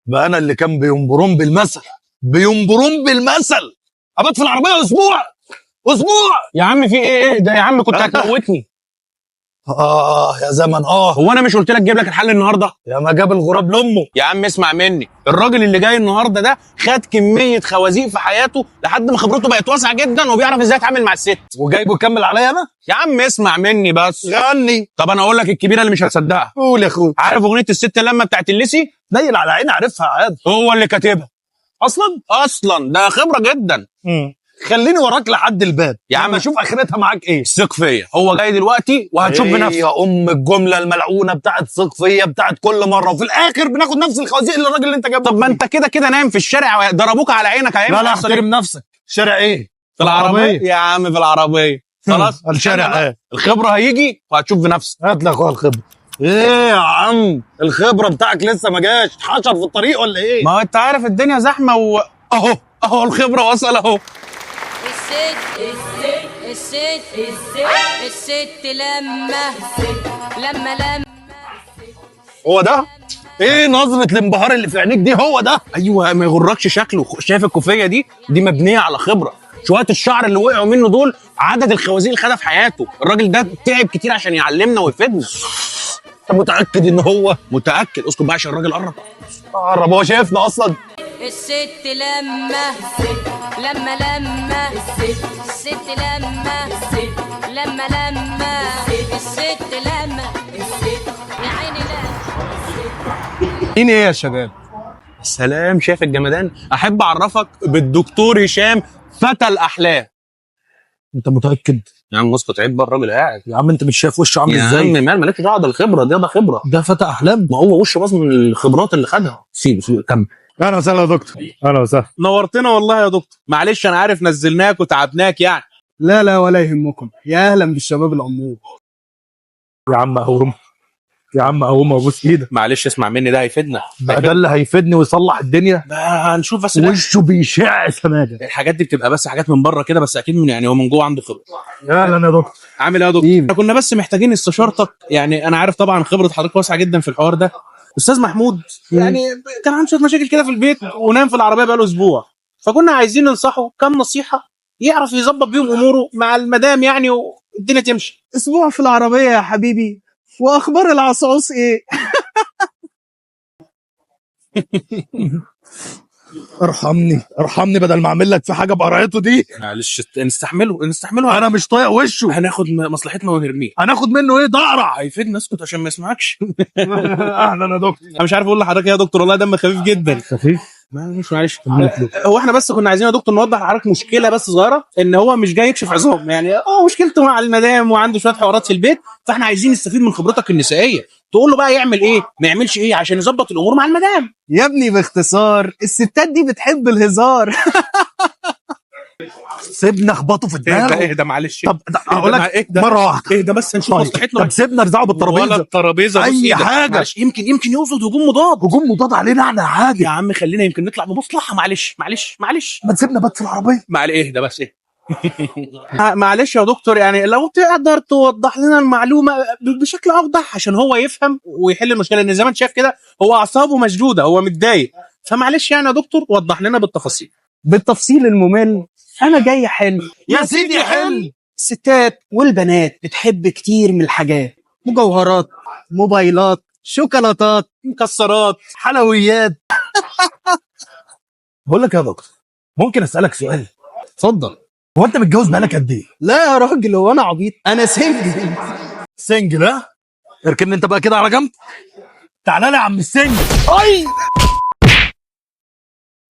بقى انا اللي كان بينبرون بالمثل، بينبرون بالمثل. ابات في العربيه اسبوع اسبوع. يا عم في ايه ده يا عم؟ كنت هتموتني. يا زمن. هو انا مش قلت لك جيب لك الحل النهارده؟ يا ما جاب الغراب لامه. يا عم اسمع مني، الراجل اللي جاي النهارده ده خد كميه خوازيق في حياته لحد ما خبرته بقت واسعه جدا وبيعرف ازاي يتعامل مع الست. وجايبه يكمل عليا انا؟ يا عم اسمع مني بس. غني. طب انا اقول لك الكبيره اللي مش هتصدقها. قول يا اخوي. عارف اغنيه الست لما بتاعت الليسي؟ نيل على عيني، عارفها عادي. هو اللي كاتبها اصلا ده خبره جدا. خليني وراك لحد الباب يا عم اشوف اخرتها معاك ايه. ثق فيا، هو جاي دلوقتي وهتشوف بنفسك. يا ام الجمله الملعونه بتاعت ثق فيا بتاعت كل مره، وفي الاخر بناخد نفس الخوازيق اللي الراجل اللي انت جايبه. طب ما انت كده كده نايم في الشارع ضربوك على عينك. لا لا، احترم نفسك. شارع ايه؟ في العربيه يا عم، في العربيه. خلاص الشارع ايه؟ الخبره هيجي وهتشوف بنفسك. هات لك اخويا الخبره. ايه يا عم الخبره بتاعك لسه ما جاش؟ اتحشر في الطريق ولا ايه؟ ما هو انت عارف الدنيا زحمه اهو الخبره وصل اهو. الست لما هو ده؟ ايه نظره الانبهار اللي في عينيك دي؟ هو ده؟ ايوه، ما يغركش شكله. شايف الكوفيه دي مبنيه على خبره. شويه الشعر اللي وقعوا منه دول عدد الخوازيق اللي خدها في حياته. الراجل ده تعب كتير عشان يعلمنا ويفيدنا. انت متاكد ان هو؟ متاكد. اسكت بقى عشان الراجل قرب. هو شايفنا اصلا. الست لما يا عيني مين ايه يا شباب؟ سلام. شايف الجمدان؟ احب اعرفك بالدكتور هشام فتى الاحلام. انت متاكد؟ يا عم اسكت، عيب بقى، الراجل قاعد. يا عم انت مش شايف وشه عامل يا ازاي؟ عم مالكش دعوه، ده الخبره ده خبره. ده فتى احلام. ما هو وشه باظ من الخبرات اللي خدها. سيبه كمل. اهلا وسهلا يا دكتور. اهلا وسهلا. نورتنا والله يا دكتور. معلش انا عارف نزلناك وتعبناك يعني. لا لا ولا يهمكم، يا اهلا بالشباب الامور. يا عم اهوم، يا عم اهوم ابوس ايدك. معلش اسمع مني، ده هيفيدنا. ده اللي هيفيدني ويصلح الدنيا. ده هنشوف بس. وشه بيشع سماجه. الحاجات دي بتبقى بس حاجات من بره كده، بس اكيد يعني هو من جوه عنده خبره. يا اهلا يا دكتور. عامل ايه يا دكتور؟ احنا كنا بس محتاجين استشارتك. يعني انا عارف طبعا خبره حضرتك واسعه جدا في الحوار ده. استاذ محمود يعني كان عنده شويه مشاكل كده في البيت ونام في العربيه بقاله اسبوع، فكنا عايزين ننصحه كام نصيحه يعرف يظبط بيهم اموره مع المدام يعني والدنيا تمشي. اسبوع في العربيه يا حبيبي، واخبار العصعوص ايه؟ ارحمني بدل ما اعمل لك في حاجه بقرعته دي. معلش نستحمله. انا مش طايق وشه. هناخد مصلحتنا ونرميه. هناخد منه ايه؟ دقرع. هيفيدنا. اسكت عشان ما يسمعكش. اهلا يا دكتور. انا مش عارف اقول لحضرتك يا دكتور، والله دم خفيف جدا. خفيف؟ معلش. هو احنا بس كنا عايزين يا دكتور نوضح لحضرتك مشكله بس صغيره، ان هو مش جاي يكشف عظام، يعني مشكلته مع المدام وعنده شويه حوارات في البيت، فاحنا عايزين نستفيد من خبرتك النسائيه، تقول له بقى يعمل ايه ما يعملش ايه عشان يظبط الامور مع المدام. يا ابني باختصار الستات دي بتحب الهزار. سيبنا اخبطه في دماغه. اهدى معلش. طب اقول لك مره واحده. اهدى بس نشوف مصلحتنا. طب سيبنا نرزعه بالترابيزه. ولا الترابيزه اي حاجه. يمكن يقصد هجوم مضاد. هجوم مضاد علينا احنا عادي. يا عم خلينا يمكن نطلع بمصلحه. معلش. ما تسيبنا بات في العربيه. اهدى بس معلش يا دكتور، يعني لو تقدر توضح لنا المعلومه بشكل اوضح عشان هو يفهم ويحل المشكله، لان زي ما انت شايف كده هو اعصابه مشدوده، هو متضايق، فمعلش يعني يا دكتور وضح لنا بالتفصيل الممل. انا جاي احل يا سيدي حل. الستات والبنات بتحب كتير من الحاجات، مجوهرات، موبايلات، شوكولاتات، مكسرات، حلويات. بقول لك يا دكتور، ممكن اسالك سؤال؟ اتفضل. هو انت متجوز بقالك قد ايه؟ لا يا راجل، هو انا عبيط؟ انا سنجل. سنجل؟ ها اركن انت بقى كده على جنب. تعالى لي يا عم السنجل. اي